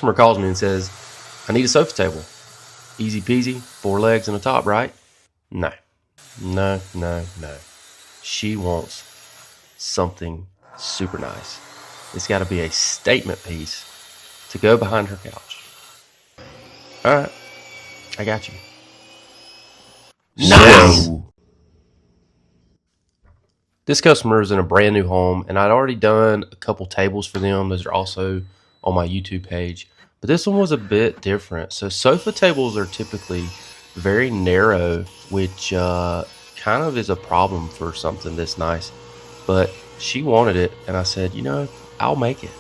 Customer calls me and says, I need a sofa table. Easy peasy, 4 legs and a top, right? No. She wants something super nice. It's got to be a statement piece to go behind her couch. All right, I got you. Nice! This customer is in a brand new home, and I'd already done a couple tables for them. Those are also on my YouTube page. But this one was a bit different. So sofa tables are typically very narrow, which kind of is a problem for something this nice. But she wanted it, and I said, you know, I'll make it.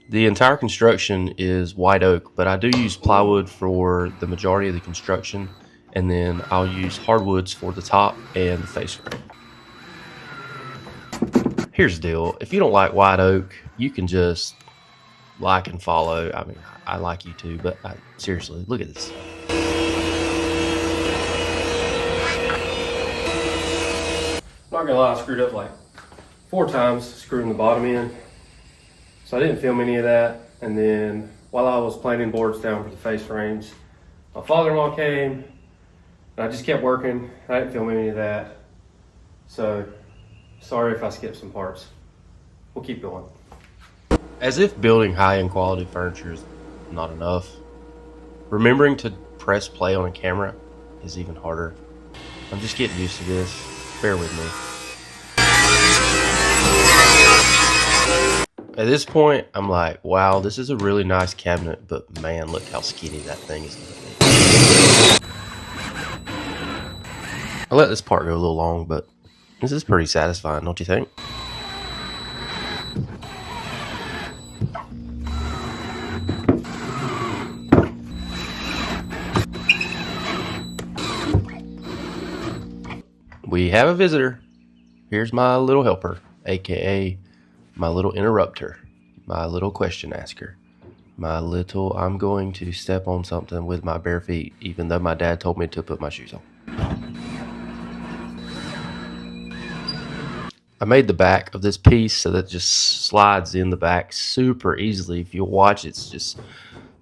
The entire construction is white oak, but I do use plywood for the majority of the construction, and then I'll use hardwoods for the top and the face frame. Here's the deal. If you don't like white oak, you can just like and follow. I mean, I like you too, but seriously, look at this. Not gonna lie, I screwed up like 4 times screwing the bottom in. So I didn't film any of that. And then while I was planing boards down for the face frames, my father-in-law came and I just kept working. I didn't film any of that. So sorry if I skipped some parts. We'll keep going. As if building high-end quality furniture is not enough, remembering to press play on a camera is even harder. I'm just getting used to this. Bear with me. At this point, I'm like, wow, this is a really nice cabinet, but man, look how skinny that thing is going to be. I let this part go a little long, but this is pretty satisfying, don't you think? We have a visitor. Here's my little helper, aka my little interrupter, my little question asker, my little I'm going to step on something with my bare feet, even though my dad told me to put my shoes on. I made the back of this piece so that it just slides in the back super easily. If you watch, it's just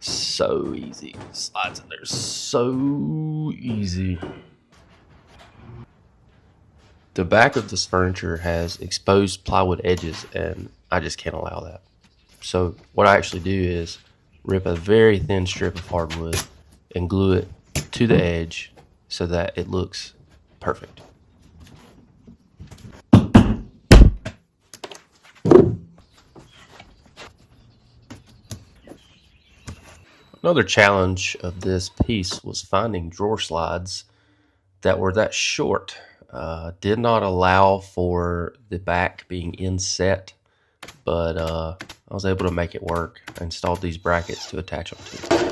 so easy. It slides in there so easy. The back of this furniture has exposed plywood edges, and I just can't allow that. So what I actually do is rip a very thin strip of hardwood and glue it to the edge so that it looks perfect. Another challenge of this piece was finding drawer slides that were that short. Did not allow for the back being inset, but I was able to make it work. I installed these brackets to attach them to.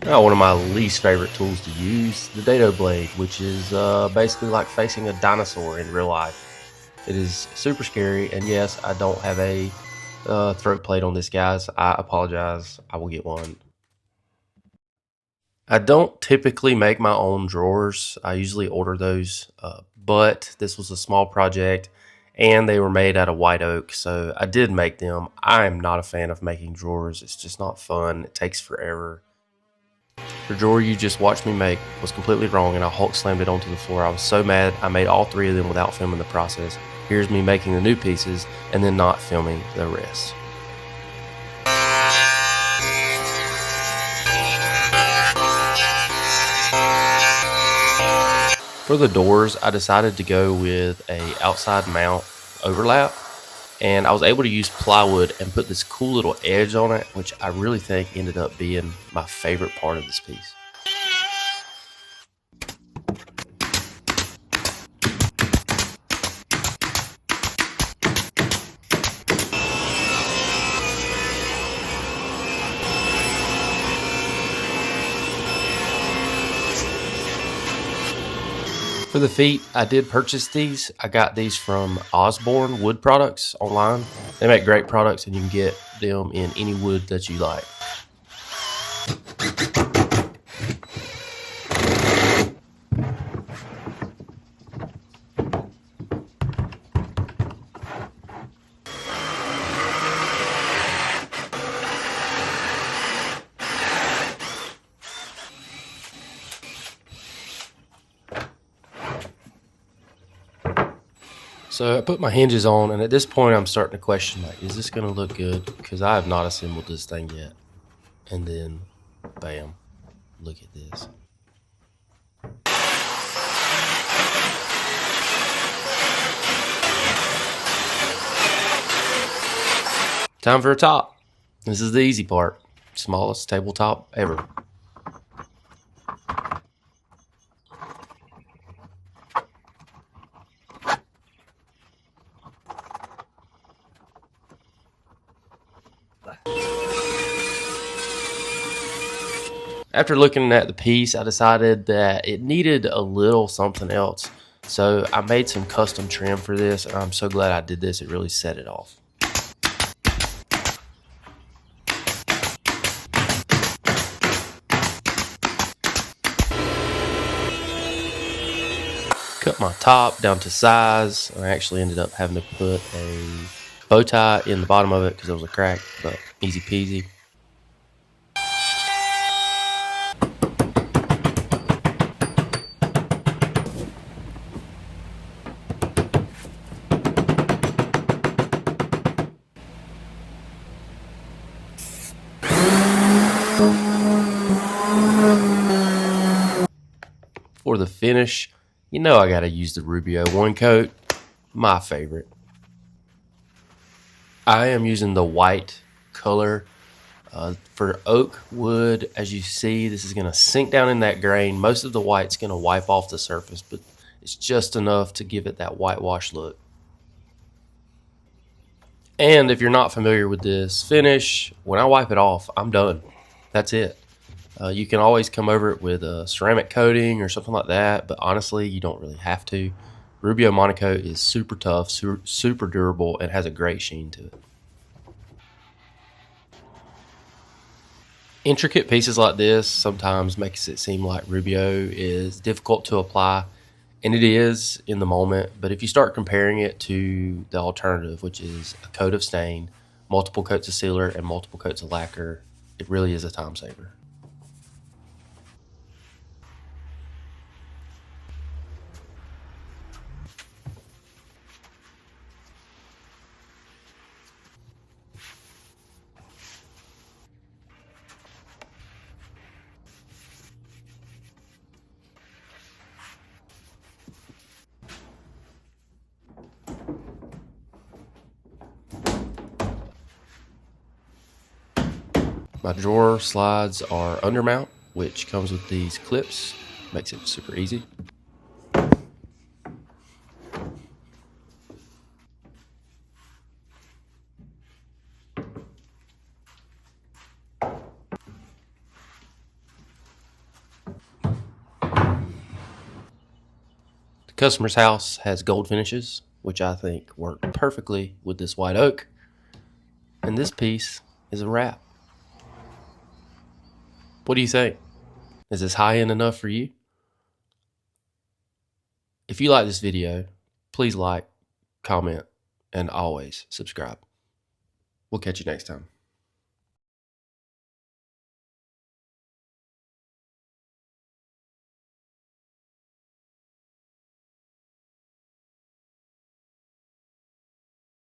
Now, one of my least favorite tools to use, the dado blade, which is basically like facing a dinosaur in real life. It is super scary, and yes, I don't have a throat plate on this, guys. I apologize. I will get one. I don't typically make my own drawers. I usually order those, but this was a small project, and they were made out of white oak, so I did make them. I am not a fan of making drawers. It's just not fun. It takes forever. The drawer you just watched me make was completely wrong, and I Hulk slammed it onto the floor. I was so mad. I made all 3 of them without filming the process. Here's me making the new pieces and then not filming the rest. For the doors, I decided to go with a outside mount overlap, and I was able to use plywood and put this cool little edge on it, which I really think ended up being my favorite part of this piece. For the feet, I did purchase these. I got these from Osborne Wood Products online. They make great products, and you can get them in any wood that you like. So I put my hinges on, and at this point I'm starting to question, like, is this gonna look good? Because I have not assembled this thing yet. And then, bam, look at this. Time for a top. This is the easy part. Smallest tabletop ever. After looking at the piece, I decided that it needed a little something else. So I made some custom trim for this, and I'm so glad I did this. It really set it off. Cut my top down to size. I actually ended up having to put a bow tie in the bottom of it because there was a crack, but easy peasy. For the finish, you know I gotta use the Rubio one coat, my favorite. I am using the white color for oak wood. As you see, this is gonna sink down in that grain. Most of the white's gonna wipe off the surface, but it's just enough to give it that whitewash look. And if you're not familiar with this finish, when I wipe it off, I'm done. That's it. You can always come over it with a ceramic coating or something like that, but honestly, you don't really have to. Rubio Monocoat is super tough, super durable, and has a great sheen to it. Intricate pieces like this sometimes makes it seem like Rubio is difficult to apply, and it is in the moment, but if you start comparing it to the alternative, which is a coat of stain, multiple coats of sealer, and multiple coats of lacquer, it really is a time saver. My drawer slides are undermount, which comes with these clips, makes it super easy. The customer's house has gold finishes, which I think work perfectly with this white oak. And this piece is a wrap. What do you think? Is this high end enough for you? If you like this video, please like, comment, and always subscribe. We'll catch you next time.